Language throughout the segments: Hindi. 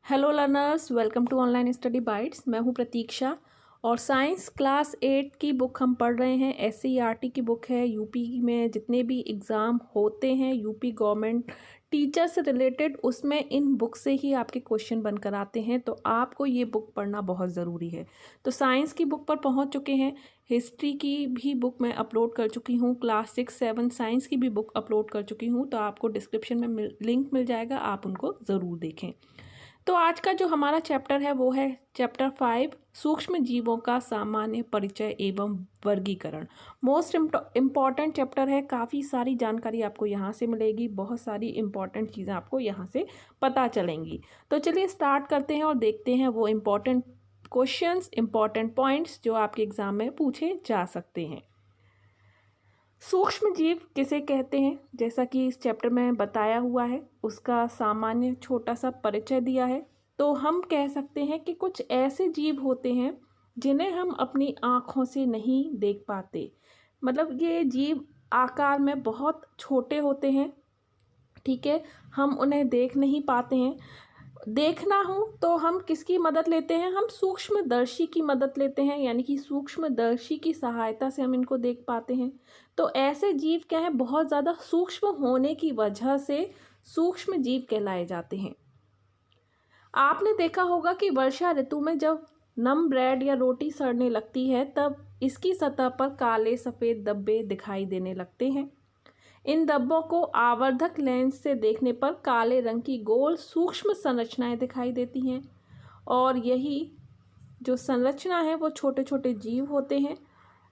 Hello learners, welcome to online study bytes. मैं हूं प्रतीक्षा और साइंस क्लास 8 की बुक हम पढ़ रहे हैं। एससीईआरटी की बुक है। यूपी में जितने भी एग्ज़ाम होते हैं यूपी गवर्नमेंट टीचर से रिलेटेड, उसमें इन बुक से ही आपके क्वेश्चन बनकर आते हैं, तो आपको ये बुक पढ़ना बहुत ज़रूरी है। तो साइंस की बुक पर पहुंच चुके हैं। हिस्ट्री की भी बुक मैं अपलोड कर चुकी हूँ। क्लास 6, 7 साइंस की भी बुक अपलोड कर चुकी हूँ, तो आपको डिस्क्रिप्शन में लिंक मिल जाएगा, आप उनको ज़रूर देखें। तो आज का जो हमारा चैप्टर है वो है चैप्टर 5, सूक्ष्म जीवों का सामान्य परिचय एवं वर्गीकरण। मोस्ट इम्पॉर्टेंट चैप्टर है। काफ़ी सारी जानकारी आपको यहाँ से मिलेगी, बहुत सारी इम्पॉर्टेंट चीज़ें आपको यहाँ से पता चलेंगी। तो चलिए स्टार्ट करते हैं और देखते हैं वो इम्पॉर्टेंट क्वेश्चंस, इम्पॉर्टेंट पॉइंट्स जो आपके एग्जाम में पूछे जा सकते हैं। सूक्ष्म जीव किसे कहते हैं, जैसा कि इस चैप्टर में बताया हुआ है, उसका सामान्य छोटा सा परिचय दिया है। तो हम कह सकते हैं कि कुछ ऐसे जीव होते हैं जिन्हें हम अपनी आँखों से नहीं देख पाते। मतलब ये जीव आकार में बहुत छोटे होते हैं, ठीक है, हम उन्हें देख नहीं पाते हैं। देखना हो तो हम किसकी मदद लेते हैं, हम सूक्ष्मदर्शी की मदद लेते हैं, यानी कि सूक्ष्मदर्शी की सहायता से हम इनको देख पाते हैं। तो ऐसे जीव क्या है, बहुत ज़्यादा सूक्ष्म होने की वजह से सूक्ष्म जीव कहलाए जाते हैं। आपने देखा होगा कि वर्षा ऋतु में जब नम ब्रेड या रोटी सड़ने लगती है तब इसकी सतह पर काले सफ़ेद धब्बे दिखाई देने लगते हैं। इन धब्बों को आवर्धक लेंस से देखने पर काले रंग की गोल सूक्ष्म संरचनाएं दिखाई देती हैं, और यही जो संरचना है वो छोटे छोटे जीव होते हैं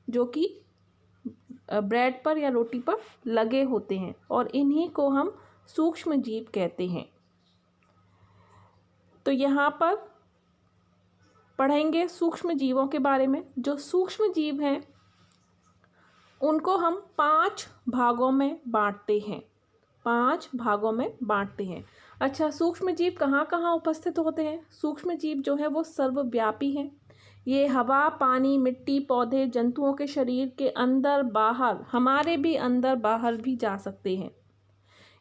जो कि ब्रेड पर या रोटी पर लगे होते हैं, और इन्हीं को हम सूक्ष्म जीव कहते हैं। तो यहाँ पर पढ़ेंगे सूक्ष्म जीवों के बारे में। जो सूक्ष्म जीव हैं उनको हम 5 भागों में बांटते हैं। 5 भागों में बांटते हैं। अच्छा, सूक्ष्म जीव कहाँ कहाँ उपस्थित होते हैं? सूक्ष्म जीव जो है वो सर्वव्यापी हैं। ये हवा, पानी, मिट्टी, पौधे, जंतुओं के शरीर के अंदर बाहर, हमारे भी अंदर बाहर भी जा सकते हैं।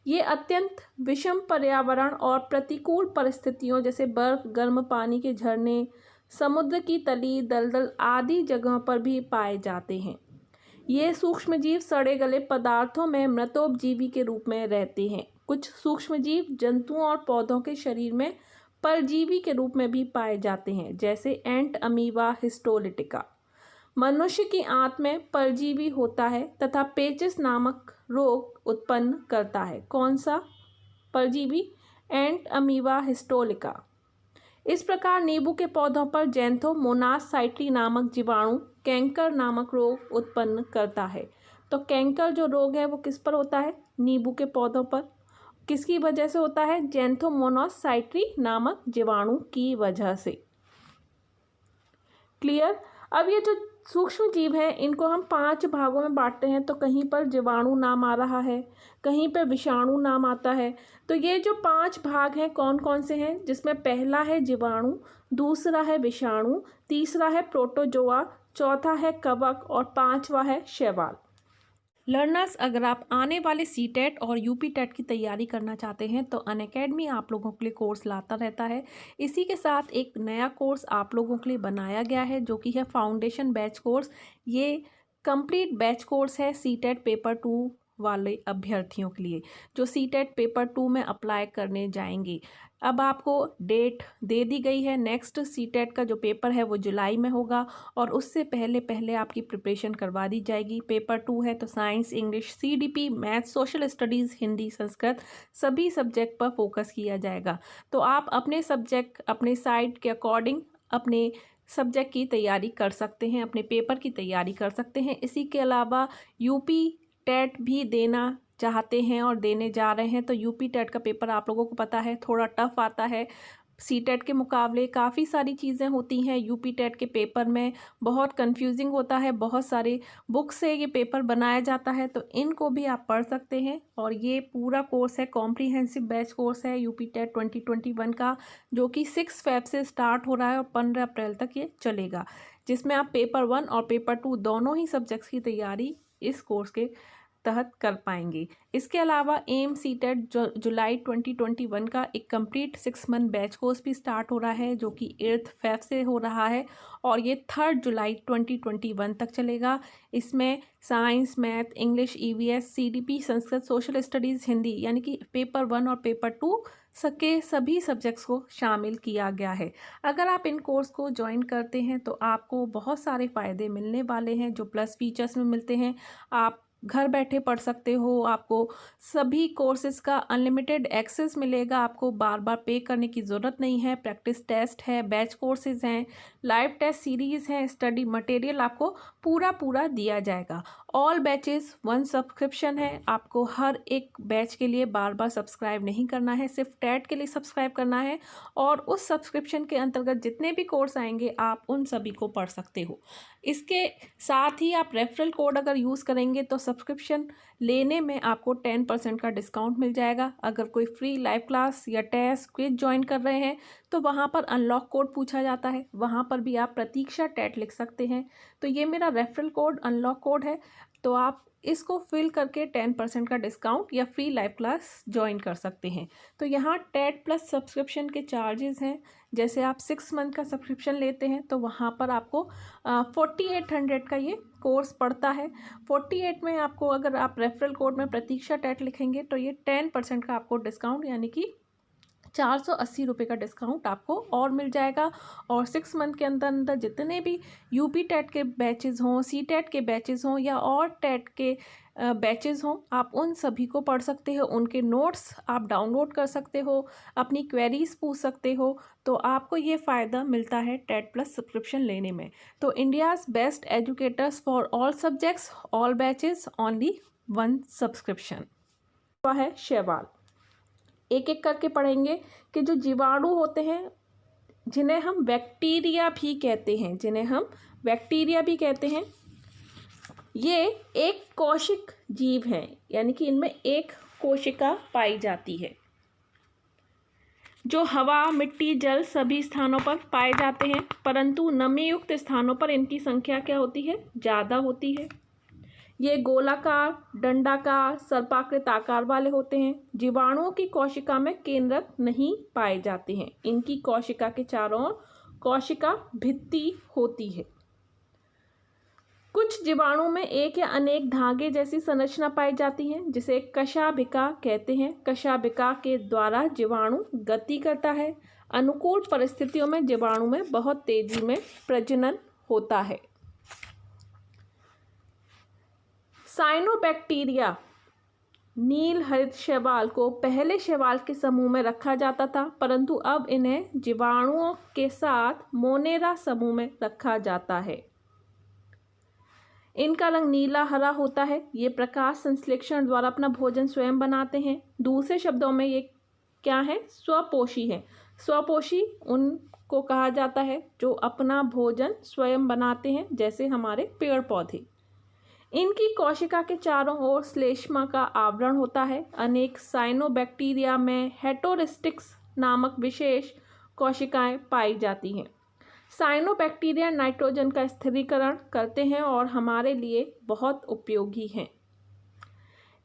ये अत्यंत विषम पर्यावरण और प्रतिकूल परिस्थितियों जैसे बर्फ, गर्म पानी के झरने, समुद्र की तली, दलदल आदि जगहों पर भी पाए जाते हैं। ये सूक्ष्मजीव सड़े गले पदार्थों में मृतोपजीवी के रूप में रहते हैं। कुछ सूक्ष्मजीव जंतुओं और पौधों के शरीर में परजीवी के रूप में भी पाए जाते हैं, जैसे एंट, अमीबा, हिस्टोलिटिका। मनुष्य की आंत में परजीवी होता है तथा पेचिस नामक रोग उत्पन्न करता है। कौन सा परजीवी? एंट, अमीबा, हिस्टोलिका। इस प्रकार नींबू के पौधों पर जैंथोमोनास साइट्री नामक जीवाणु कैंकर नामक रोग उत्पन्न करता है। तो कैंकर जो रोग है वो किस पर होता है? नींबू के पौधों पर। किसकी वजह से होता है? जैंथोमोनास साइट्री नामक जीवाणु की वजह से। क्लियर? अब ये जो सूक्ष्म जीव हैं इनको हम 5 भागों में बांटते हैं। तो कहीं पर जीवाणु नाम आ रहा है, कहीं पर विषाणु नाम आता है। तो ये जो 5 भाग हैं कौन कौन से हैं? जिसमें पहला है जीवाणु, दूसरा है विषाणु, तीसरा है प्रोटोजोआ, चौथा है कवक और 5वां है शैवाल। लर्नर्स, अगर आप आने वाले सीटेट और यूपी टेट की तैयारी करना चाहते हैं तो अनअकैडमी आप लोगों के लिए कोर्स लाता रहता है। इसी के साथ एक नया कोर्स आप लोगों के लिए बनाया गया है जो कि है फाउंडेशन बैच कोर्स। ये कंप्लीट बैच कोर्स है सीटेट पेपर 2 वाले अभ्यर्थियों के लिए जो सीटेट पेपर 2 में अप्लाई करने जाएंगे। अब आपको डेट दे दी गई है। नेक्स्ट सीटेट का जो पेपर है वो जुलाई में होगा और उससे पहले पहले आपकी प्रिपरेशन करवा दी जाएगी। पेपर 2 है तो science, English, CDP, maths, social studies, Hindi, Sanskrit सभी सब्जेक्ट पर फोकस किया जाएगा। तो आप अपने सब्जेक्ट, अपने साइड के अकॉर्डिंग अपने सब्जेक्ट की तैयारी कर सकते हैं, अपने पेपर की तैयारी कर सकते हैं। इसी के अलावा यूपी टेट भी देना चाहते हैं और देने जा रहे हैं तो यूपी टेट का पेपर आप लोगों को पता है थोड़ा टफ आता है। सी टेट के मुकाबले काफ़ी सारी चीज़ें होती हैं यूपी टेट के पेपर में, बहुत कंफ्यूजिंग होता है, बहुत सारे बुक से ये पेपर बनाया जाता है, तो इनको भी आप पढ़ सकते हैं। और ये पूरा कोर्स है, कॉम्प्रीहेंसिव बैच कोर्स है यूपी टेट 2021 का, जो कि 6 फेब से स्टार्ट हो रहा है और 15 अप्रैल तक ये चलेगा, जिसमें आप पेपर 1 और पेपर 2 दोनों ही सब्जेक्ट्स की तैयारी इस कोर्स के तहत कर पाएंगे। इसके अलावा एम सीटेट जुलाई 2021 का एक कंप्लीट 6 मंथ बैच कोर्स भी स्टार्ट हो रहा है, जो कि 8 फेब से हो रहा है और ये 3 जुलाई 2021 तक चलेगा। इसमें science, math, English, EVS, CDP, Sanskrit, social studies, Hindi यानी कि पेपर 1 और पेपर 2 के सभी सब्जेक्ट्स को शामिल किया गया है। अगर आप इन कोर्स को ज्वाइन करते हैं तो आपको बहुत सारे फ़ायदे मिलने वाले हैं जो प्लस फीचर्स में मिलते हैं। आप घर बैठे पढ़ सकते हो, आपको सभी कोर्सेज़ का अनलिमिटेड एक्सेस मिलेगा, आपको बार बार पे करने की ज़रूरत नहीं है। प्रैक्टिस टेस्ट है, बैच कोर्सेज़ हैं, लाइव टेस्ट सीरीज़ हैं, स्टडी मटेरियल आपको पूरा दिया जाएगा। ऑल बैचेस 1 सब्सक्रिप्शन है, आपको हर एक बैच के लिए बार बार सब्सक्राइब नहीं करना है, सिर्फ टेट के लिए सब्सक्राइब करना है और उस सब्सक्रिप्शन के अंतर्गत जितने भी कोर्स आएंगे आप उन सभी को पढ़ सकते हो। इसके साथ ही आप रेफरल कोड अगर यूज़ करेंगे तो सब्सक्रिप्शन लेने में आपको 10% का डिस्काउंट मिल जाएगा। अगर कोई फ्री लाइव क्लास या टेस्ट क्विज ज्वाइन कर रहे हैं तो वहाँ पर अनलॉक कोड पूछा जाता है, वहाँ पर भी आप प्रतीक्षा टेट लिख सकते हैं। तो ये मेरा रेफरल कोड अनलॉक कोड है, तो आप इसको फिल करके 10% का डिस्काउंट या फ्री लाइव क्लास ज्वाइन कर सकते हैं। तो यहाँ टेट प्लस सब्सक्रिप्शन के चार्जेस हैं। जैसे आप 6 मंथ का सब्सक्रिप्शन लेते हैं तो वहाँ पर आपको 4800 का ये कोर्स पड़ता है। 48 में आपको अगर आप रेफरल कोड में प्रतीक्षा टेट लिखेंगे तो ये 10% का आपको डिस्काउंट यानी कि 480 रुपये का डिस्काउंट आपको और मिल जाएगा। और 6 मंथ के अंदर अंदर जितने भी यूपी टेट के बैचेज़ हों, सी टेट के बैचेज़ हों या और टेट के बैचेज़ हों, आप उन सभी को पढ़ सकते हो, उनके नोट्स आप डाउनलोड कर सकते हो, अपनी क्वेरीज़ पूछ सकते हो। तो आपको ये फ़ायदा मिलता है टेट प्लस सब्सक्रिप्शन लेने में। तो India's best educators for all subjects, all batches, only 1 subscription. वह है शैवाल। एक एक करके पढ़ेंगे कि जो जीवाणु होते हैं जिन्हें हम बैक्टीरिया भी कहते हैं, ये एक कोशिक जीव हैं, यानी कि इनमें एक कोशिका पाई जाती है जो हवा, मिट्टी, जल सभी स्थानों पर पाए जाते हैं, परंतु नमी युक्त स्थानों पर इनकी संख्या क्या होती है? ज़्यादा होती है। ये गोलाकार, डंडाकार, सर्पाकृत आकार वाले होते हैं। जीवाणुओं की कोशिका में केंद्रक नहीं पाए जाते हैं। इनकी कोशिका के चारों ओर कोशिका भित्ति होती है। कुछ जीवाणु में एक या अनेक धागे जैसी संरचना पाई जाती है जिसे कशाभिका कहते हैं। कशाभिका के द्वारा जीवाणु गति करता है। अनुकूल परिस्थितियों में जीवाणु में बहुत तेजी में प्रजनन होता है। साइनोबैक्टीरिया नील हरित शैवाल को पहले शैवाल के समूह में रखा जाता था, परंतु अब इन्हें जीवाणुओं के साथ मोनेरा समूह में रखा जाता है। इनका रंग नीला हरा होता है। ये प्रकाश संश्लेषण द्वारा अपना भोजन स्वयं बनाते हैं। दूसरे शब्दों में ये क्या है? स्वपोषी है। स्वपोषी उनको कहा जाता है जो अपना भोजन स्वयं बनाते हैं, जैसे हमारे पेड़ पौधे। इनकी कोशिका के चारों ओर श्लेष्मा का आवरण होता है। अनेक साइनोबैक्टीरिया में हेटेरोस्टिक्स नामक विशेष कोशिकाएं पाई जाती हैं। साइनोबैक्टीरिया नाइट्रोजन का स्थिरीकरण करते हैं और हमारे लिए बहुत उपयोगी हैं।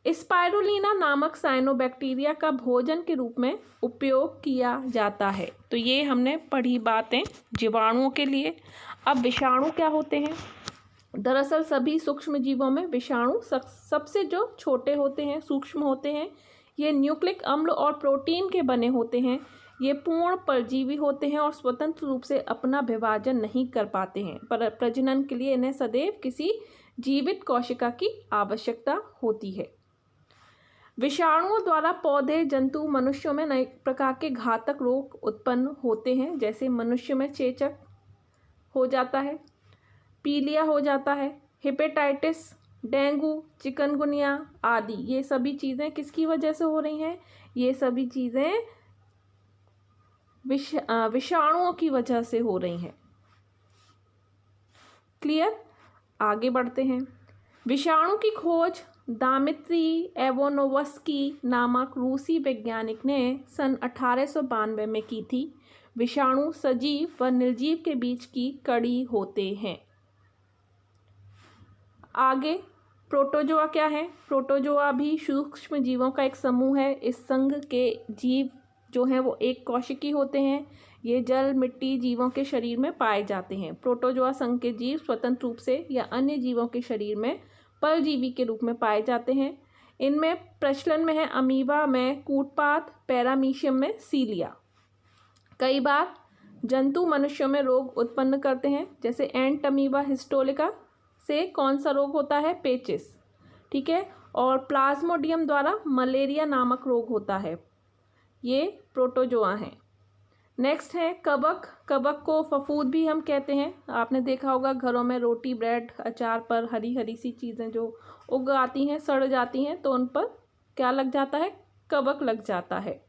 स्पाइरुलिना नामक साइनोबैक्टीरिया का भोजन के रूप में उपयोग किया जाता है। तो ये हमने पढ़ी बातें जीवाणुओं के लिए। अब विषाणु क्या होते हैं? दरअसल सभी सूक्ष्म जीवों में विषाणु सबसे जो छोटे होते हैं, सूक्ष्म होते हैं। ये न्यूक्लिक अम्ल और प्रोटीन के बने होते हैं। ये पूर्ण परजीवी होते हैं और स्वतंत्र रूप से अपना विभाजन नहीं कर पाते हैं, पर प्रजनन के लिए इन्हें सदैव किसी जीवित कोशिका की आवश्यकता होती है। विषाणुओं द्वारा पौधे, जंतु, मनुष्यों में नए प्रकार के घातक रोग उत्पन्न होते हैं, जैसे मनुष्य में चेचक हो जाता है, पीलिया हो जाता है, हेपेटाइटिस, डेंगू, चिकनगुनिया आदि। ये सभी चीज़ें किसकी वजह से हो रही हैं? ये सभी चीज़ें विषाणुओं की वजह से हो रही हैं। क्लियर? आगे बढ़ते हैं। विषाणु की खोज दामित्री एवोनोवस्की नामक रूसी वैज्ञानिक ने सन 1892 में की थी। विषाणु सजीव व निर्जीव के बीच की कड़ी होते हैं। आगे प्रोटोजोआ क्या है? प्रोटोजोआ भी सूक्ष्म जीवों का एक समूह है। इस संघ के जीव जो हैं वो एक कोशिकी होते हैं। ये जल, मिट्टी जीवों के शरीर में पाए जाते हैं। प्रोटोजोआ संघ के जीव स्वतंत्र रूप से या अन्य जीवों के शरीर में परजीवी के रूप में पाए जाते हैं। इनमें प्रचलन में है अमीबा में कूटपात, पैरामीशियम में सीलिया। कई बार जंतु मनुष्यों में रोग उत्पन्न करते हैं, जैसे एंट अमीबा हिस्टोलिका से कौन सा रोग होता है? पेचिस। ठीक है। और प्लाज्मोडियम द्वारा मलेरिया नामक रोग होता है। ये प्रोटोजोआ हैं। नेक्स्ट है कवक। कवक को फफूद भी हम कहते हैं। आपने देखा होगा घरों में रोटी, ब्रेड, अचार पर हरी हरी सी चीज़ें जो उग आती हैं, सड़ जाती हैं, तो उन पर क्या लग जाता है? कवक लग जाता है।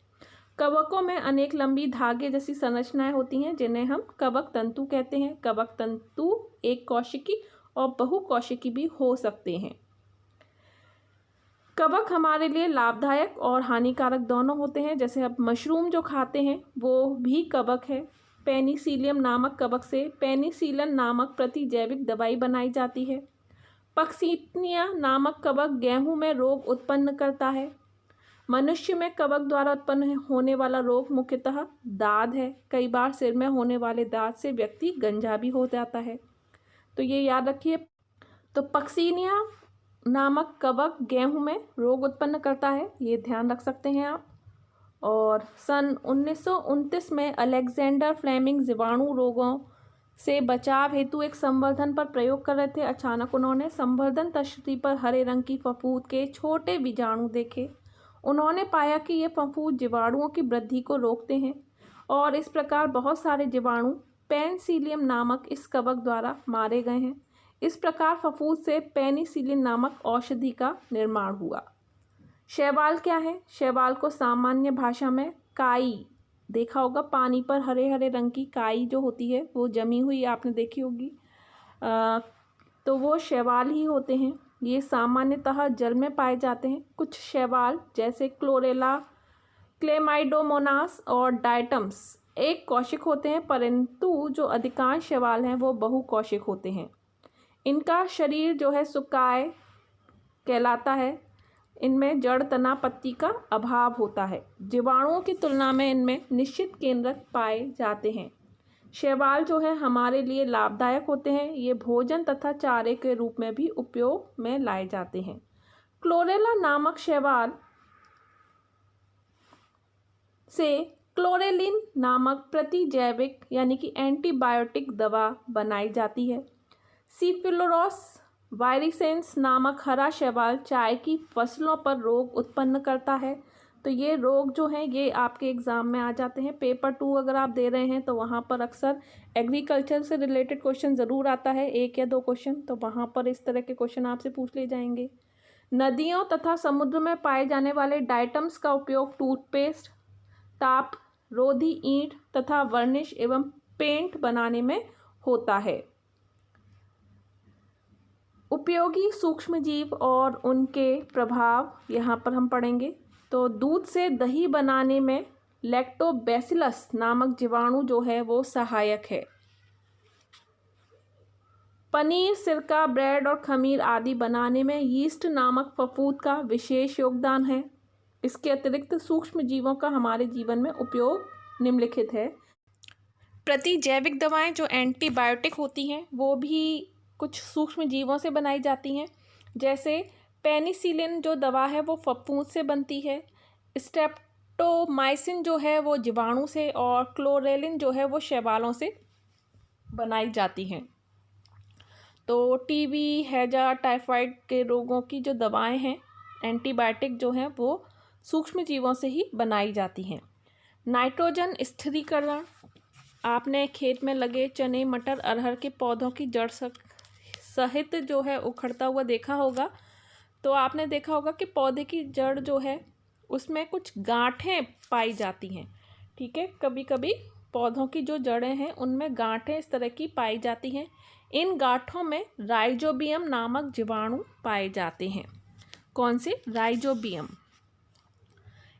कवकों में अनेक लंबी धागे जैसी संरचनाएं होती हैं, जिन्हें हम कवक तंतु कहते हैं। कवक तंतु एक कोशिकी और बहुकोशिकी भी हो सकते हैं। कवक हमारे लिए लाभदायक और हानिकारक दोनों होते हैं। जैसे अब मशरूम जो खाते हैं वो भी कवक है। पेनिसिलियम नामक कवक से पेनिसिलिन नामक प्रतिजैविक दवाई बनाई जाती है। पक्सीनिया नामक कवक गेहूं में रोग उत्पन्न करता है। मनुष्य में कवक द्वारा उत्पन्न होने वाला रोग मुख्यतः दाद है। कई बार सिर में होने वाले दाद से व्यक्ति गंजा भी हो जाता है, तो ये याद रखिए। तो पक्सीनिया नामक कवक गेहूं में रोग उत्पन्न करता है, ये ध्यान रख सकते हैं आप। और सन 1929 में अलेक्जेंडर फ्लेमिंग जीवाणु रोगों से बचाव हेतु एक संवर्धन पर प्रयोग कर रहे थे। अचानक उन्होंने संवर्धन तश्तरी पर हरे रंग की फफूंद के छोटे बीजाणु देखे। उन्होंने पाया कि ये फफूंद जीवाणुओं की वृद्धि को रोकते हैं और इस प्रकार बहुत सारे जीवाणु पेनिसिलियम नामक इस कवक द्वारा मारे गए हैं। इस प्रकार फफूंद से पेनिसिलिन नामक औषधि का निर्माण हुआ। शैवाल क्या है? शैवाल को सामान्य भाषा में काई, देखा होगा पानी पर हरे हरे रंग की काई जो होती है वो जमी हुई आपने देखी होगी, तो वो शैवाल ही होते हैं। ये सामान्यतः जल में पाए जाते हैं। कुछ शैवाल जैसे क्लोरेला, क्लेमाइडोमोनास और डायटम्स एक कोशिक होते हैं, परंतु जो अधिकांश शैवाल हैं वो बहुकोशिक होते हैं। इनका शरीर जो है सुकाय कहलाता है। इनमें जड़, तना, पत्ती का अभाव होता है। जीवाणुओं की तुलना में इनमें निश्चित केंद्रक पाए जाते हैं। शैवाल जो है हमारे लिए लाभदायक होते हैं। ये भोजन तथा चारे के रूप में भी उपयोग में लाए जाते हैं। क्लोरेला नामक शैवाल से क्लोरेलिन नामक प्रतिजैविक यानी कि एंटीबायोटिक दवा बनाई जाती है। सीफिलोरोस वायरिसेंस नामक हरा शैवाल चाय की फसलों पर रोग उत्पन्न करता है। तो ये रोग जो हैं ये आपके एग्ज़ाम में आ जाते हैं। पेपर 2 अगर आप दे रहे हैं तो वहाँ पर अक्सर एग्रीकल्चर से रिलेटेड क्वेश्चन ज़रूर आता है, 1 या 2 क्वेश्चन, तो वहाँ पर इस तरह के क्वेश्चन आपसे पूछ लिए जाएंगे। नदियों तथा समुद्र में पाए जाने वाले डायटम्स का उपयोग टूथपेस्ट, ताप रोधी ईंट तथा वर्निश एवं पेंट बनाने में होता है। उपयोगी सूक्ष्मजीव और उनके प्रभाव यहाँ पर हम पढ़ेंगे। तो दूध से दही बनाने में लैक्टोबैसिलस नामक जीवाणु जो है वो सहायक है। पनीर, सिरका, ब्रेड और खमीर आदि बनाने में यीस्ट नामक फफूंद का विशेष योगदान है। इसके अतिरिक्त सूक्ष्म जीवों का हमारे जीवन में उपयोग निम्नलिखित है। प्रतिजैविक दवाएं जो एंटीबायोटिक होती हैं वो भी कुछ सूक्ष्म जीवों से बनाई जाती हैं। जैसे पेनिसिलिन जो दवा है वो फफूंद से बनती है। स्ट्रेप्टोमाइसिन जो है वो जीवाणु से, और क्लोरेलिन जो है वो शैवालों से बनाई जाती हैं। तो टीबी, हैजा, टाइफाइड के रोगों की जो दवाएं हैं एंटीबायोटिक जो हैं वो सूक्ष्म जीवों से ही बनाई जाती हैं। नाइट्रोजन स्थिरीकरण, आपने खेत में लगे चने, मटर, अरहर के पौधों की जड़ सहित जो है उखड़ता हुआ देखा होगा। तो आपने देखा होगा कि पौधे की जड़ जो है उसमें कुछ गांठें पाई जाती हैं। ठीक है, कभी कभी पौधों की जो जड़ें हैं उनमें गांठें इस तरह की पाई जाती हैं। इन गांठों में राइजोबियम नामक जीवाणु पाए जाते हैं। कौन से? राइजोबियम।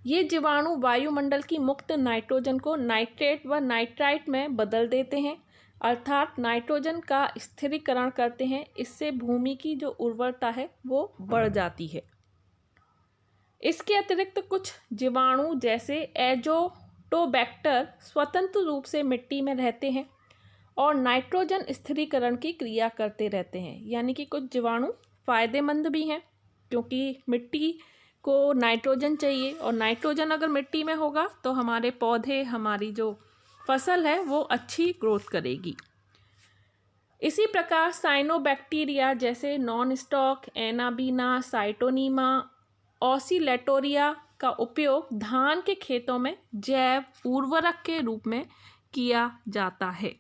ये जीवाणु वायुमंडल की मुक्त नाइट्रोजन को नाइट्रेट व नाइट्राइट में बदल देते हैं। अर्थात नाइट्रोजन का स्थिरीकरण करते हैं। इससे भूमि की जो उर्वरता है वो बढ़ जाती है। इसके अतिरिक्त कुछ जीवाणु जैसे एजोटोबैक्टर स्वतंत्र रूप से मिट्टी में रहते हैं और नाइट्रोजन स्थिरीकरण की क्रिया करते रहते हैं। यानी कि कुछ जीवाणु फायदेमंद भी हैं, क्योंकि मिट्टी को नाइट्रोजन चाहिए और नाइट्रोजन अगर मिट्टी में होगा तो हमारे पौधे, हमारी जो फसल है वो अच्छी ग्रोथ करेगी। इसी प्रकार साइनोबैक्टीरिया जैसे नॉन स्टॉक, एनाबीना, साइटोनीमा, ऑसिलेटोरिया का उपयोग धान के खेतों में जैव उर्वरक के रूप में किया जाता है।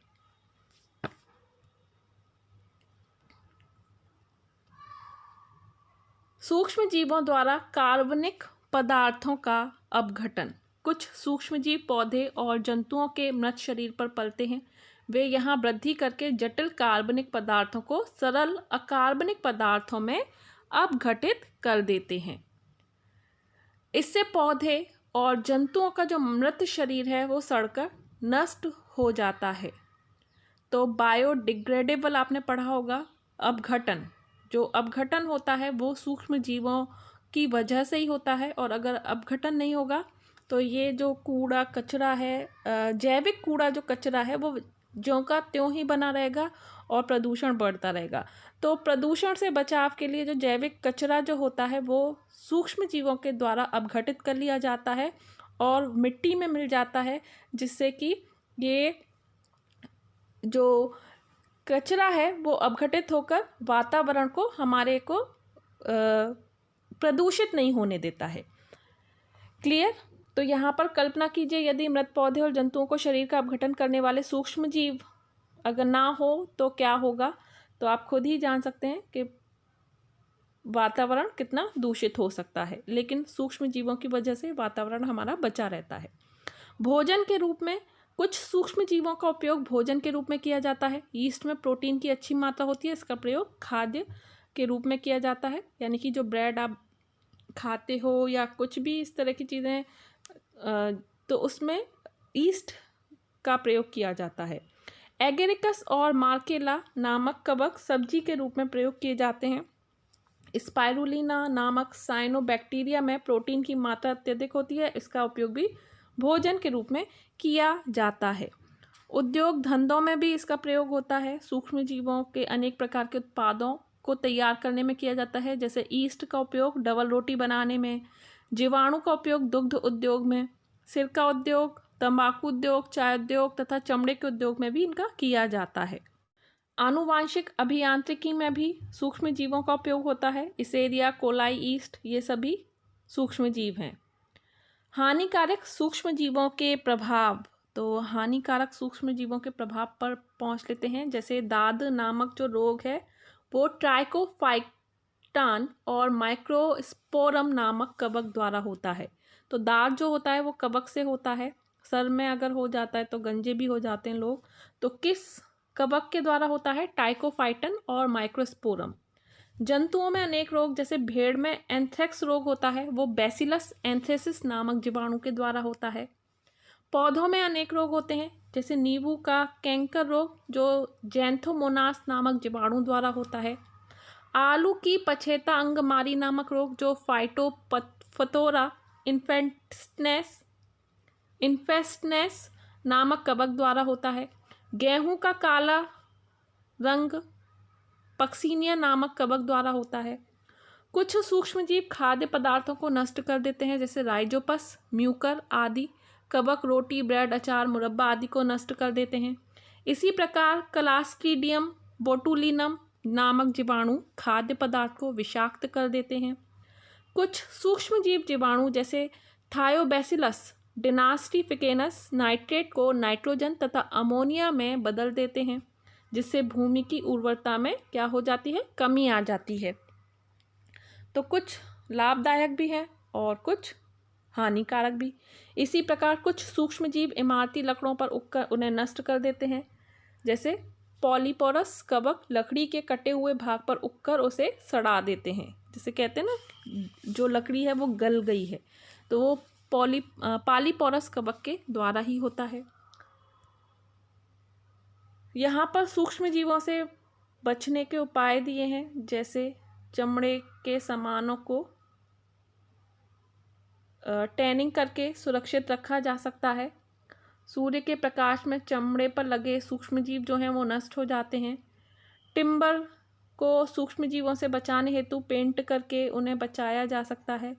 सूक्ष्म जीवों द्वारा कार्बनिक पदार्थों का अपघटन। कुछ सूक्ष्मजीव पौधे और जंतुओं के मृत शरीर पर पलते हैं। वे यहाँ वृद्धि करके जटिल कार्बनिक पदार्थों को सरल अकार्बनिक पदार्थों में अपघटित कर देते हैं। इससे पौधे और जंतुओं का जो मृत शरीर है वो सड़कर नष्ट हो जाता है। तो बायोडिग्रेडेबल आपने पढ़ा होगा। अपघटन, जो अपघटन होता है वो सूक्ष्म जीवों की वजह से ही होता है, और अगर अपघटन नहीं होगा तो ये जो कूड़ा कचरा है, जैविक कूड़ा जो कचरा है वो ज्यों का त्यों ही बना रहेगा और प्रदूषण बढ़ता रहेगा। तो प्रदूषण से बचाव के लिए जो जैविक कचरा जो होता है वो सूक्ष्म जीवों के द्वारा अपघटित कर लिया जाता है और मिट्टी में मिल जाता है, जिससे कि ये जो कचरा है वो अपघटित होकर वातावरण को, हमारे को प्रदूषित नहीं होने देता है। क्लियर? तो यहाँ पर कल्पना कीजिए, यदि मृत पौधे और जंतुओं को शरीर का अपघटन करने वाले सूक्ष्म जीव अगर ना हो तो क्या होगा। तो आप खुद ही जान सकते हैं कि वातावरण कितना दूषित हो सकता है, लेकिन सूक्ष्म जीवों की वजह से वातावरण हमारा बचा रहता है। भोजन के रूप में कुछ सूक्ष्म जीवों का उपयोग भोजन के रूप में किया जाता है। ईस्ट में प्रोटीन की अच्छी मात्रा होती है, इसका प्रयोग खाद्य के रूप में किया जाता है। यानी कि जो ब्रेड आप खाते हो या कुछ भी इस तरह की चीज़ें, तो उसमें ईस्ट का प्रयोग किया जाता है। एगेरिकस और मार्केला नामक कवक सब्जी के रूप में प्रयोग किए जाते हैं। स्पाइरुलिना नामक साइनोबैक्टीरिया में प्रोटीन की मात्रा अत्यधिक होती है, इसका उपयोग भी भोजन के रूप में किया जाता है। उद्योग धंधों में भी इसका प्रयोग होता है। सूक्ष्म जीवों के अनेक प्रकार के उत्पादों को तैयार करने में किया जाता है, जैसे ईस्ट का उपयोग डबल रोटी बनाने में, जीवाणु का उपयोग दुग्ध उद्योग में, सिरका उद्योग, तंबाकू उद्योग, चाय उद्योग तथा चमड़े के उद्योग में भी इनका किया जाता है। आनुवांशिक अभियांत्रिकी में भी सूक्ष्म जीवों का उपयोग होता है। इसेरिया, कोलाई, ईस्ट, ये सभी सूक्ष्म जीव हैं। हानिकारक सूक्ष्म जीवों के प्रभाव। तो हानिकारक सूक्ष्म जीवों के प्रभाव पर पहुंच लेते हैं। जैसे दाद नामक जो रोग है वो ट्राइकोफाइटान और माइक्रोस्पोरम नामक कवक द्वारा होता है। तो दाद जो होता है वो कवक से होता है। सर में अगर हो जाता है तो गंजे भी हो जाते हैं लोग। तो किस कवक के द्वारा होता है? ट्राइकोफाइटन और माइक्रोस्पोरम। जंतुओं में अनेक रोग, जैसे भेड़ में एंथ्रेक्स रोग होता है, वो बैसिलस एंथ्रेसिस नामक जीवाणु के द्वारा होता है। पौधों में अनेक रोग होते हैं, जैसे नींबू का कैंकर रोग जो जैंथोमोनास नामक जीवाणु द्वारा होता है। आलू की पछेता अंगमारी नामक रोग जो फाइटोफथोरा इन्फेस्टनेस नामक कवक द्वारा होता है। गेहूं का काला रंग पक्सीनिया नामक कवक द्वारा होता है। कुछ सूक्ष्मजीव खाद्य पदार्थों को नष्ट कर देते हैं, जैसे राइजोपस, म्यूकर आदि कवक रोटी, ब्रेड, अचार, मुरब्बा आदि को नष्ट कर देते हैं। इसी प्रकार क्लास्ट्रीडियम बोटुलिनम नामक जीवाणु खाद्य पदार्थ को विषाक्त कर देते हैं। कुछ सूक्ष्मजीव जीवाणु जैसे थायोबैसिलस डिनास्टिफिकेनस नाइट्रेट को नाइट्रोजन तथा अमोनिया में बदल देते हैं, जिससे भूमि की उर्वरता में क्या हो जाती है? कमी आ जाती है। तो कुछ लाभदायक भी है और कुछ हानिकारक भी। इसी प्रकार कुछ सूक्ष्मजीव इमारती लकड़ों पर उगकर उन्हें नष्ट कर देते हैं, जैसे पॉलीपोरस कवक लकड़ी के कटे हुए भाग पर उगकर उसे सड़ा देते हैं। जैसे कहते हैं ना, जो लकड़ी है वो गल गई है, तो वो पॉलीपोरस कवक के द्वारा ही होता है। यहाँ पर सूक्ष्म जीवों से बचने के उपाय दिए हैं, जैसे चमड़े के सामानों को टैनिंग करके सुरक्षित रखा जा सकता है। सूर्य के प्रकाश में चमड़े पर लगे सूक्ष्मजीव जो हैं वो नष्ट हो जाते हैं। टिम्बर को सूक्ष्मजीवों से बचाने हेतु पेंट करके उन्हें बचाया जा सकता है।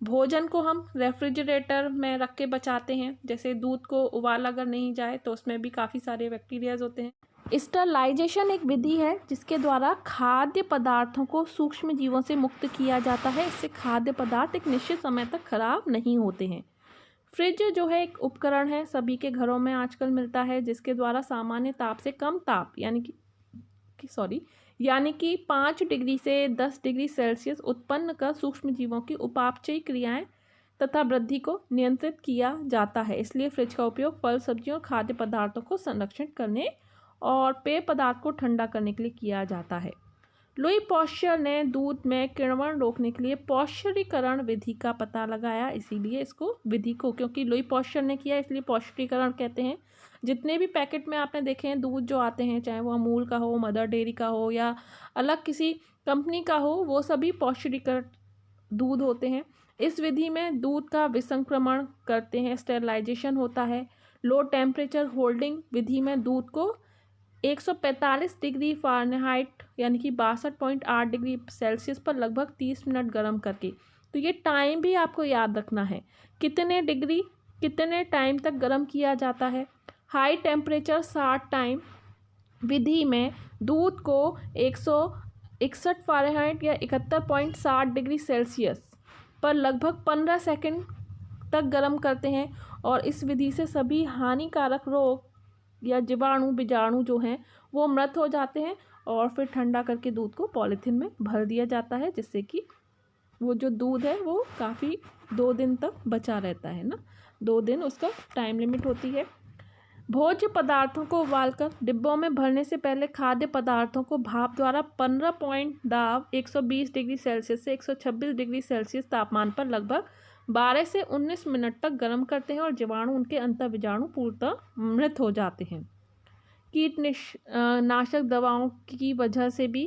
भोजन को हम रेफ्रिजरेटर में रख के बचाते हैं, जैसे दूध को उबाल अगर नहीं जाए तो उसमें भी काफ़ी सारे बैक्टीरियाज होते हैं। स्टरलाइजेशन एक विधि है जिसके द्वारा खाद्य पदार्थों को सूक्ष्म जीवों से मुक्त किया जाता है। इससे खाद्य पदार्थ एक निश्चित समय तक खराब नहीं होते हैं। फ्रिज जो है एक उपकरण है, सभी के घरों में आजकल मिलता है, जिसके द्वारा सामान्य ताप से कम ताप यानी कि 5 डिग्री से 10 डिग्री सेल्सियस उत्पन्न कर सूक्ष्म जीवों की उपापचयी क्रियाएं तथा वृद्धि को नियंत्रित किया जाता है। इसलिए फ्रिज का उपयोग फल, सब्जियों और खाद्य पदार्थों को संरक्षित करने और पेय पदार्थ को ठंडा करने के लिए किया जाता है। लुई पाश्चर ने दूध में किण्वन रोकने के लिए पौष्टिकरण विधि का पता लगाया, इसीलिए इसको विधि को, क्योंकि लुई पाश्चर ने किया इसलिए पौष्टिकरण कहते हैं। जितने भी पैकेट में आपने देखे हैं दूध जो आते हैं, चाहे वो अमूल का हो, मदर डेयरी का हो या अलग किसी कंपनी का हो, वो सभी पौष्टिकरण दूध होते हैं। इस विधि में दूध का विसंक्रमण करते हैं, स्टेरलाइजेशन होता है। लो टेम्परेचर होल्डिंग विधि में दूध को 145 डिग्री फ़ारेनहाइट यानी कि 62.8 डिग्री सेल्सियस पर लगभग 30 मिनट गर्म करके, तो ये टाइम भी आपको याद रखना है, कितने टाइम तक गर्म किया जाता है। हाई टेम्परेचर 60 टाइम विधि में दूध को 161 फ़ारेनहाइट या 71.60 डिग्री सेल्सियस पर लगभग 15 सेकंड तक गर्म करते हैं, और इस विधि से सभी हानिकारक रोग या जीवाणु बीजाणु जो हैं वो मृत हो जाते हैं, और फिर ठंडा करके दूध को पॉलीथीन में भर दिया जाता है, जिससे कि वो जो दूध है वो काफ़ी 2 दिन तक बचा रहता है ना, 2 दिन उसका टाइम लिमिट होती है। भोज्य पदार्थों को उबालकर डिब्बों में भरने से पहले खाद्य पदार्थों को भाप द्वारा 15 पॉइंट दाब 120 डिग्री सेल्सियस से 126 डिग्री सेल्सियस तापमान पर लगभग 12 से 19 मिनट तक गर्म करते हैं, और जीवाणु उनके अंतःबीजाणु पूर्णतः मृत हो जाते हैं। कीटनाशक दवाओं की वजह से भी,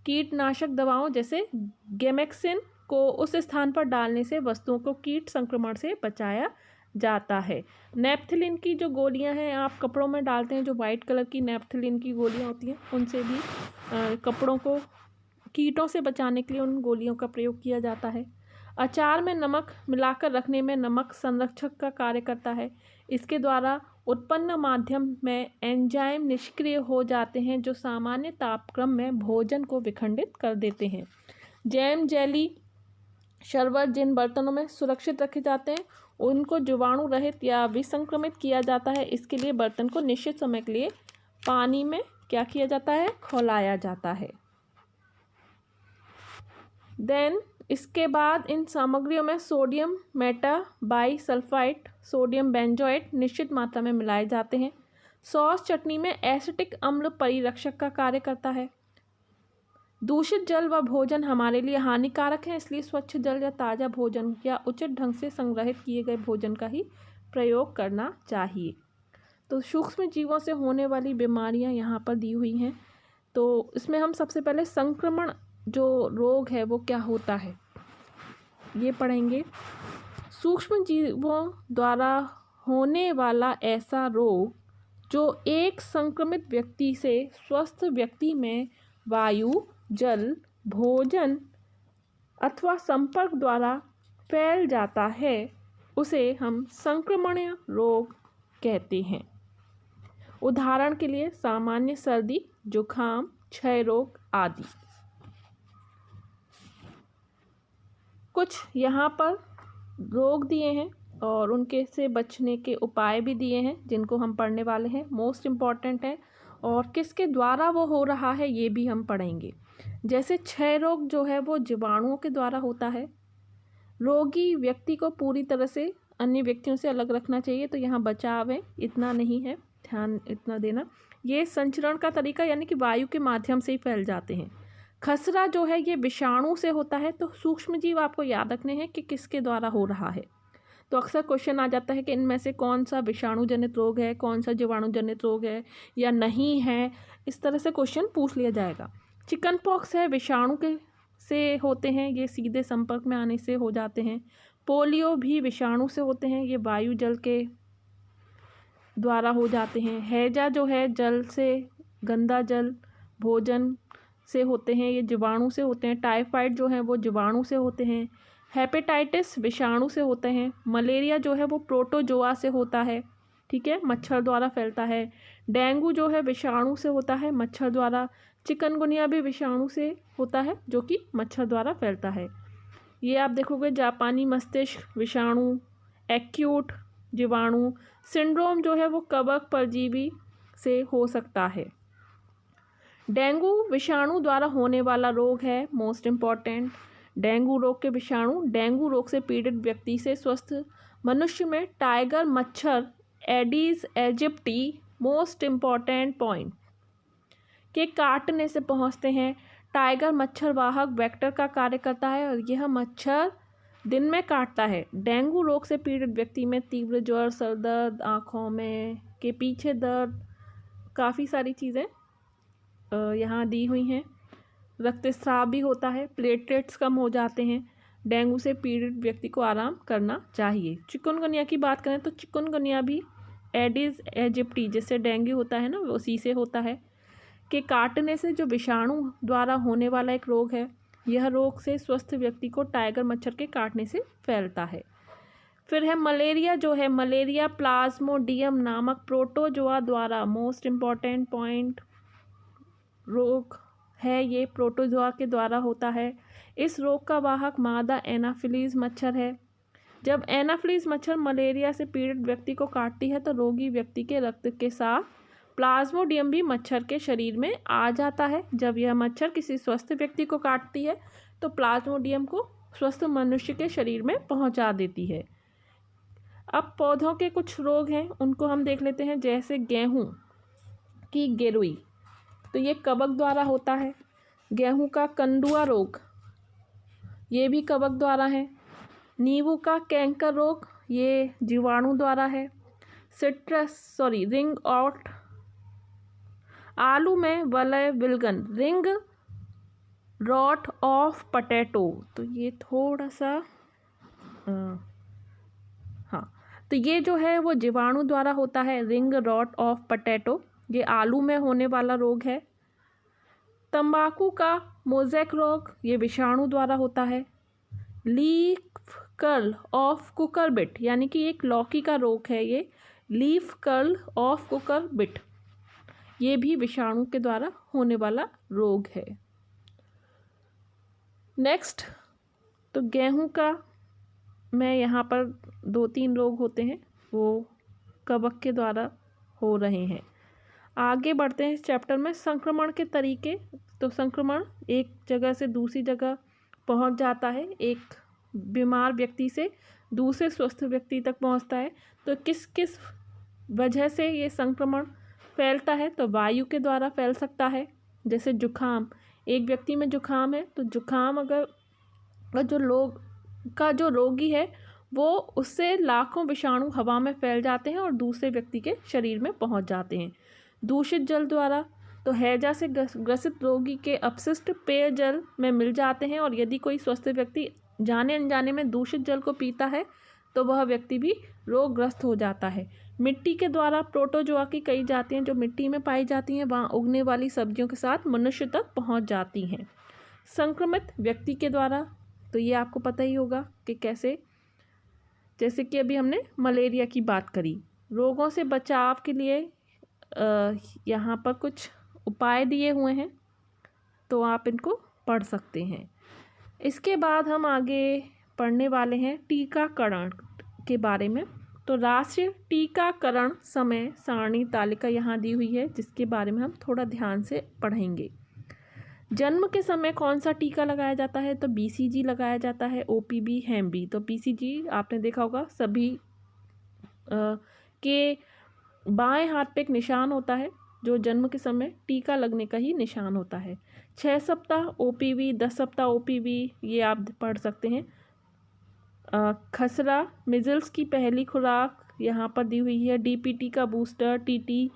कीटनाशक दवाओं जैसे गेमेक्सिन को उस स्थान पर डालने से वस्तुओं को कीट संक्रमण से बचाया जाता है। नेपथिलीन की जो गोलियां हैं आप कपड़ों में डालते हैं, जो वाइट कलर की नेपथिलीन की गोलियां होती हैं, उनसे भी कपड़ों को कीटों से बचाने के लिए उन गोलियों का प्रयोग किया जाता है। अचार में नमक मिलाकर रखने में नमक संरक्षक का कार्य करता है। इसके द्वारा उत्पन्न माध्यम में एंजाइम निष्क्रिय हो जाते हैं, जो सामान्य तापक्रम में भोजन को विखंडित कर देते हैं। जैम, जेली, शरबत जिन बर्तनों में सुरक्षित रखे जाते हैं उनको जीवाणु रहित या विसंक्रमित किया जाता है। इसके लिए बर्तन को निश्चित समय के लिए पानी में क्या किया जाता है, खौलाया जाता है। देन इसके बाद इन सामग्रियों में सोडियम मेटाबाइसल्फाइड, सोडियम बेंजोएट निश्चित मात्रा में मिलाए जाते हैं। सॉस चटनी में एसिटिक अम्ल परिरक्षक का कार्य करता है। दूषित जल व भोजन हमारे लिए हानिकारक है, इसलिए स्वच्छ जल या ताज़ा भोजन या उचित ढंग से संग्रहित किए गए भोजन का ही प्रयोग करना चाहिए। तो सूक्ष्म जीवों से होने वाली बीमारियां यहाँ पर दी हुई हैं। तो इसमें हम सबसे पहले संक्रमण जो रोग है वो क्या होता है ये पढ़ेंगे। सूक्ष्म जीवों द्वारा होने वाला ऐसा रोग जो एक संक्रमित व्यक्ति से स्वस्थ व्यक्ति में वायु, जल, भोजन अथवा संपर्क द्वारा फैल जाता है, उसे हम संक्रमणीय रोग कहते हैं। उदाहरण के लिए सामान्य सर्दी, जुखाम, क्षय रोग आदि। कुछ यहाँ पर रोग दिए हैं और उनके से बचने के उपाय भी दिए हैं जिनको हम पढ़ने वाले हैं, मोस्ट इम्पॉर्टेंट है, और किसके द्वारा वो हो रहा है ये भी हम पढ़ेंगे। जैसे क्षय रोग जो है वो जीवाणुओं के द्वारा होता है। रोगी व्यक्ति को पूरी तरह से अन्य व्यक्तियों से अलग रखना चाहिए, तो यहाँ बचाव है, इतना नहीं है, ध्यान इतना देना। ये संचरण का तरीका यानी कि वायु के माध्यम से ही फैल जाते हैं। खसरा जो है ये विषाणु से होता है, तो सूक्ष्म जीव आपको याद रखने हैं कि किसके द्वारा हो रहा है। तो अक्सर क्वेश्चन आ जाता है कि इनमें से कौन सा विषाणु जनित रोग है, कौन सा जीवाणु जनित रोग है या नहीं है, इस तरह से क्वेश्चन पूछ लिया जाएगा। चिकन पॉक्स है, विषाणु के से होते हैं, ये सीधे संपर्क में आने से हो जाते हैं। पोलियो भी विषाणु से होते हैं, ये वायु जल के द्वारा हो जाते हैं। हैजा जो है जल से, गंदा जल, भोजन से होते हैं, ये जीवाणु से होते हैं। टाइफाइड जो है वो जीवाणु से होते हैं। हेपेटाइटिस विषाणु से होते हैं। मलेरिया जो है वो प्रोटोजोआ से होता है, ठीक है, मच्छर द्वारा फैलता है। डेंगू जो है विषाणु से होता है, मच्छर द्वारा। चिकनगुनिया भी विषाणु से होता है जो कि मच्छर द्वारा फैलता है। ये आप देखोगे जापानी मस्तिष्क विषाणु, एक्यूट जीवाणु। सिंड्रोम जो है वो कवक परजीवी से हो सकता है। डेंगू विषाणु द्वारा होने वाला रोग है, मोस्ट इम्पॉर्टेंट। डेंगू रोग के विषाणु डेंगू रोग से पीड़ित व्यक्ति से स्वस्थ मनुष्य में टाइगर मच्छर aedes aegypti, most important point, के काटने से पहुंचते हैं। टाइगर मच्छर वाहक वेक्टर का कार्य करता है और यह मच्छर दिन में काटता है। डेंगू रोग से पीड़ित व्यक्ति में तीव्र ज्वर, सर दर्द, आँखों में के पीछे दर्द, काफ़ी सारी चीज़ें यहाँ दी हुई हैं। रक्तस्राव भी होता है, प्लेटलेट्स कम हो जाते हैं। डेंगू से पीड़ित व्यक्ति को आराम करना चाहिए। चिकनगुनिया की बात करें तो चिकनगुनिया भी एडिस एजिप्टी, जिससे डेंगू होता है ना, उसी से होता है, के काटने से जो विषाणु द्वारा होने वाला एक रोग है। यह रोग से स्वस्थ व्यक्ति को टाइगर मच्छर के काटने से फैलता है। फिर है मलेरिया जो है, मलेरिया प्लाज्मोडियम नामक प्रोटोजोआ द्वारा, मोस्ट इम्पॉर्टेंट पॉइंट, रोग है, ये प्रोटोजोआ के द्वारा होता है। इस रोग का वाहक मादा एनाफिलीज मच्छर है। जब एनाफिलीज मच्छर मलेरिया से पीड़ित व्यक्ति को काटती है तो रोगी व्यक्ति के रक्त के साथ प्लाज्मोडियम भी मच्छर के शरीर में आ जाता है। जब यह मच्छर किसी स्वस्थ व्यक्ति को काटती है तो प्लाज्मोडियम को स्वस्थ मनुष्य के शरीर में पहुंचा देती है। अब पौधों के कुछ रोग हैं, उनको हम देख लेते हैं। जैसे गेहूं की गिरुई, तो ये कवक द्वारा होता है। गेहूं का कंडुआ रोग, ये भी कवक द्वारा है। नींबू का कैंकर रोग, ये जीवाणु द्वारा है। रिंग आउट, आलू में वलय विलगन, रिंग रॉट ऑफ पटेटो, तो ये थोड़ा सा हाँ, तो ये जो है वो जीवाणु द्वारा होता है, रिंग रॉट ऑफ पटेटो, ये आलू में होने वाला रोग है। तंबाकू का मोज़ेक रोग, ये विषाणु द्वारा होता है। लीफ कर्ल ऑफ कुकरबिट, यानी कि एक लौकी का रोग है ये, लीफ कर्ल ऑफ कुकरबिट, ये भी विषाणु के द्वारा होने वाला रोग है। नेक्स्ट, तो गेहूं का में यहाँ पर 2-3 रोग होते हैं, वो कवक के द्वारा हो रहे हैं। आगे बढ़ते हैं इस चैप्टर में। संक्रमण के तरीके, तो संक्रमण एक जगह से दूसरी जगह पहुंच जाता है, एक बीमार व्यक्ति से दूसरे स्वस्थ व्यक्ति तक पहुंचता है। तो किस किस वजह से ये संक्रमण फैलता है, तो वायु के द्वारा फैल सकता है। जैसे जुखाम, एक व्यक्ति में जुखाम है तो जुखाम अगर जो रोगी है वो उससे लाखों विषाणु हवा में फैल जाते हैं और दूसरे व्यक्ति के शरीर में पहुंच जाते हैं। दूषित जल द्वारा, तो हैजा से ग्रसित रोगी के अपशिष्ट पेयजल में मिल जाते हैं और यदि कोई स्वस्थ व्यक्ति जाने अनजाने में दूषित जल को पीता है तो वह व्यक्ति भी रोगग्रस्त हो जाता है। मिट्टी के द्वारा, प्रोटोजोआ की कई जातियाँ जो मिट्टी में पाई जाती हैं वहाँ उगने वाली सब्जियों के साथ मनुष्य तक पहुँच जाती हैं। संक्रमित व्यक्ति के द्वारा, तो ये आपको पता ही होगा कि कैसे, जैसे कि अभी हमने मलेरिया की बात करी। रोगों से बचाव के लिए यहाँ पर कुछ उपाय दिए हुए हैं, तो आप इनको पढ़ सकते हैं। इसके बाद हम आगे पढ़ने वाले हैं टीकाकरण के बारे में। तो राष्ट्रीय टीकाकरण समय सारणी तालिका यहाँ दी हुई है, जिसके बारे में हम थोड़ा ध्यान से पढ़ेंगे। जन्म के समय कौन सा टीका लगाया जाता है, तो BCG लगाया जाता है, OPV, हेमबी। तो BCG आपने देखा होगा, सभी के बाएं हाथ पे एक निशान होता है जो जन्म के समय टीका लगने का ही निशान होता है। 6 सप्ताह OPV, 10 सप्ताह OPV, ये आप पढ़ सकते हैं। खसरा, मिजल्स की पहली खुराक यहाँ पर दी हुई है। डीपीटी का बूस्टर, टीटी,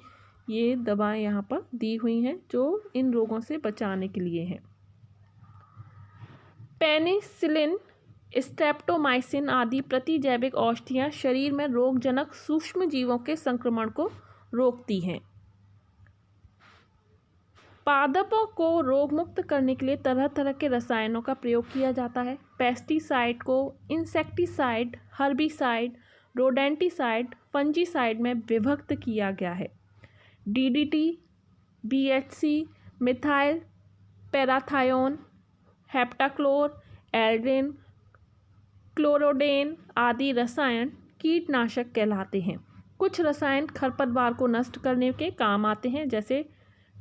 ये दवाएं यहाँ पर दी हुई हैं जो इन रोगों से बचाने के लिए हैं। पेनिसिलिन, स्ट्रेप्टोमाइसिन आदि प्रतिजैविक औषधियाँ शरीर में रोगजनक सूक्ष्म जीवों के संक्रमण को रोकती हैं। पादपों को रोगमुक्त करने के लिए तरह तरह के रसायनों का प्रयोग किया जाता है। पेस्टिसाइड को इंसेक्टिसाइड, हर्बिसाइड, रोडेंटिसाइड, फंजीसाइड में विभक्त किया गया है। DDT, BHC, methyl parathion, heptachlor, aldrin, chlordane आदि रसायन कीटनाशक कहलाते हैं। कुछ रसायन खरपतवार को नष्ट करने के काम आते हैं, जैसे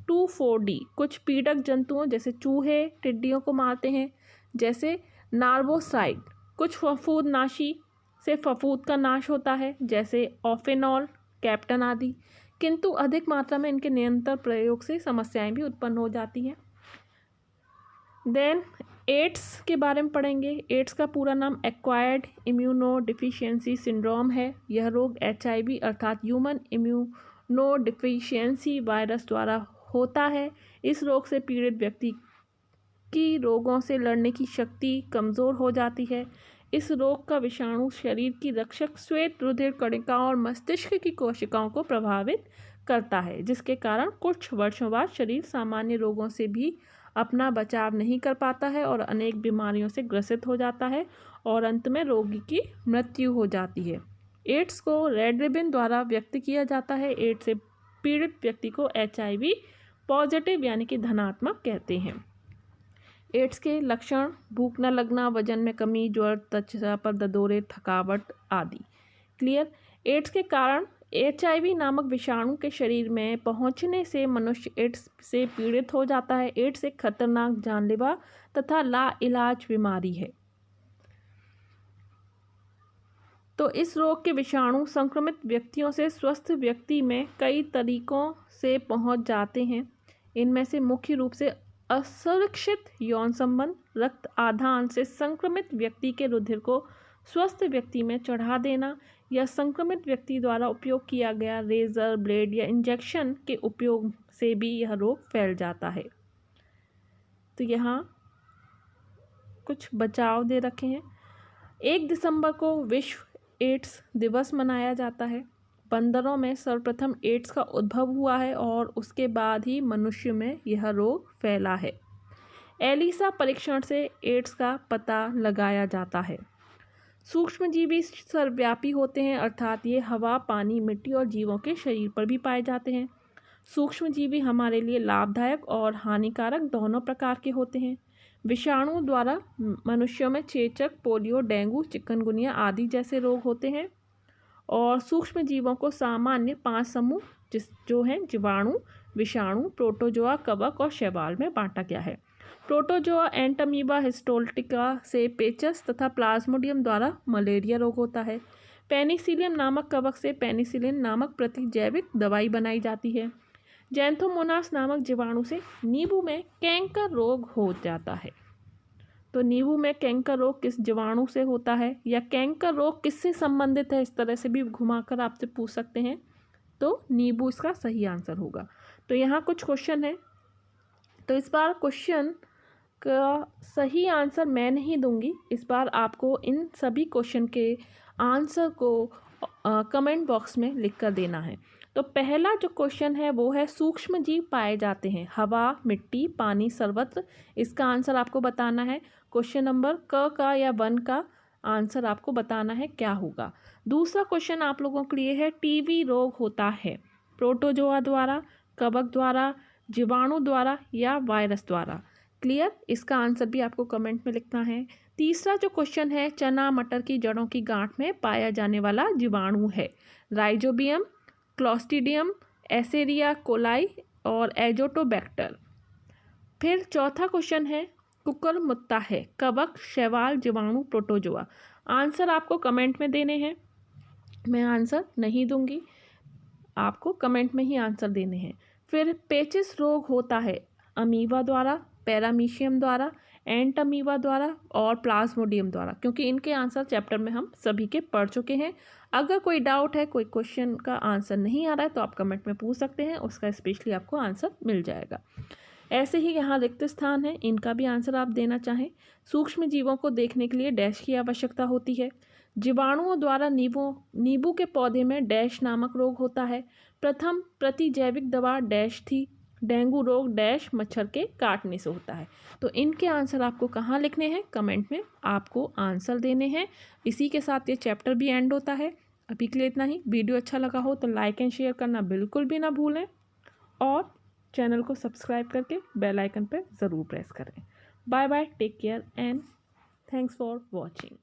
2,4-D। कुछ पीड़क जंतुओं जैसे चूहे, टिड्डियों को मारते हैं, जैसे नार्वोसाइड। कुछ फफूंदनाशी से फफूंद का नाश होता है, जैसे ऑफेनॉल, कैप्टन आदि। किंतु अधिक मात्रा में इनके निरंतर प्रयोग से समस्याएं भी उत्पन्न हो जाती हैं। देन एड्स के बारे में पढ़ेंगे। एड्स का पूरा नाम एक्वायर्ड इम्यूनो डिफिशियंसी सिंड्रोम है। यह रोग HIV अर्थात ह्यूमन इम्यूनो डिफिशियंसी वायरस द्वारा होता है। इस रोग से पीड़ित व्यक्ति की रोगों से लड़ने की शक्ति कमज़ोर हो जाती है। इस रोग का विषाणु शरीर की रक्षक श्वेत रुधिर कणिकाओं और मस्तिष्क की कोशिकाओं को प्रभावित करता है, जिसके कारण कुछ वर्षों बाद शरीर सामान्य रोगों से भी अपना बचाव नहीं कर पाता है और अनेक बीमारियों से ग्रसित हो जाता है और अंत में रोगी की मृत्यु हो जाती है। एड्स को रेड रिबन द्वारा व्यक्त किया जाता है। एड्स से पीड़ित व्यक्ति को HIV पॉजिटिव यानी कि धनात्मक कहते हैं। एड्स के लक्षण भूख न लगना, वजन में कमी, ज्वर, त्वचा पर ददोरे, थकावट आदि। क्लियर। एड्स के कारण HIV नामक विषाणु के शरीर में पहुंचने से मनुष्य एड्स से पीड़ित हो जाता है। एड्स एक खतरनाक, जानलेवा तथा लाइलाज बीमारी है। तो इस रोग के विषाणु संक्रमित व्यक्तियों से स्वस्थ व्यक्ति में कई तरीकों से पहुंच जाते हैं। इनमें से मुख्य रूप से असुरक्षित यौन संबंध, रक्त आदान से संक्रमित व्यक्ति के रुधिर को स्वस्थ व्यक्ति में चढ़ा देना, या संक्रमित व्यक्ति द्वारा उपयोग किया गया रेजर, ब्लेड या इंजेक्शन के उपयोग से भी यह रोग फैल जाता है। तो यहाँ कुछ बचाव दे रखे हैं। 1 दिसंबर को विश्व एड्स दिवस मनाया जाता है। बंदरों में सर्वप्रथम एड्स का उद्भव हुआ है और उसके बाद ही मनुष्य में यह रोग फैला है। एलिसा परीक्षण से एड्स का पता लगाया जाता है। सूक्ष्मजीवी सर्वव्यापी होते हैं, अर्थात ये हवा, पानी, मिट्टी और जीवों के शरीर पर भी पाए जाते हैं। सूक्ष्मजीवी हमारे लिए लाभदायक और हानिकारक दोनों प्रकार के होते हैं। विषाणु द्वारा मनुष्यों में चेचक, पोलियो, डेंगू, चिकनगुनिया आदि जैसे रोग होते हैं। और सूक्ष्म जीवों को सामान्य 5 समूह जो हैं जीवाणु, विषाणु, प्रोटोजोआ, कवक और शैवाल में बांटा गया है। प्रोटोजोआ एंटमीबा हिस्टोल्टिका से पेचस तथा प्लाज्मोडियम द्वारा मलेरिया रोग होता है। पेनिसिलियम नामक कवक से पेनिसिलिन नामक प्रतिजैविक दवाई बनाई जाती है। जैंथोमोनास नामक जीवाणु से नींबू में कैंकर रोग हो जाता है। तो नींबू में कैंकर रोग किस जीवाणु से होता है, या कैंकर रोग किससे संबंधित है, इस तरह से भी घुमाकर आपसे पूछ सकते हैं। तो नींबू इसका सही आंसर होगा। तो यहाँ कुछ क्वेश्चन है, तो इस बार क्वेश्चन का सही आंसर मैं नहीं दूंगी। इस बार आपको इन सभी क्वेश्चन के आंसर को कमेंट बॉक्स में लिख कर देना है। तो पहला जो क्वेश्चन है वो है सूक्ष्म जीव पाए जाते हैं हवा, मिट्टी, पानी, सर्वत्र। इसका आंसर आपको बताना है। क्वेश्चन नंबर क का या 1 का आंसर आपको बताना है क्या होगा। दूसरा क्वेश्चन आप लोगों के लिए है टीबी रोग होता है प्रोटोजोआ द्वारा, कवक द्वारा, जीवाणु द्वारा या वायरस द्वारा। क्लियर। इसका आंसर भी आपको कमेंट में लिखना है। तीसरा जो क्वेश्चन है चना मटर की जड़ों की गांठ में पाया जाने वाला जीवाणु है राइजोबियम, क्लॉस्ट्रीडियम, एसेरिया कोलाई और एजोटोबैक्टर। फिर चौथा क्वेश्चन है कुकुरमुत्ता है कवक, शैवाल, जीवाणु, प्रोटोजोआ। आंसर आपको कमेंट में देने हैं। मैं आंसर नहीं दूंगी, आपको कमेंट में ही आंसर देने हैं। फिर पेचिस रोग होता है अमीबा द्वारा, पैरामीशियम द्वारा, एंटमीबा द्वारा और प्लाज्मोडियम द्वारा, क्योंकि इनके आंसर चैप्टर में हम सभी के पढ़ चुके हैं। अगर कोई डाउट है, कोई क्वेश्चन का आंसर नहीं आ रहा है तो आप कमेंट में पूछ सकते हैं, उसका स्पेशली आपको आंसर मिल जाएगा। ऐसे ही यहाँ रिक्त स्थान है, इनका भी आंसर आप देना चाहें। सूक्ष्म जीवों को देखने के लिए डैश की आवश्यकता होती है। जीवाणुओं द्वारा नींबू के पौधे में डैश नामक रोग होता है। प्रथम प्रतिजैविक दवा डैश थी। डेंगू रोग डैश मच्छर के काटने से होता है। तो इनके आंसर आपको कहाँ लिखने हैं, कमेंट में आपको आंसर देने हैं। इसी के साथ ये चैप्टर भी एंड होता है। अभी के लिए इतना ही। वीडियो अच्छा लगा हो तो लाइक एंड शेयर करना बिल्कुल भी ना भूलें और चैनल को सब्सक्राइब करके बेल आइकन पर ज़रूर प्रेस करें। Bye bye, take care and thanks for watching.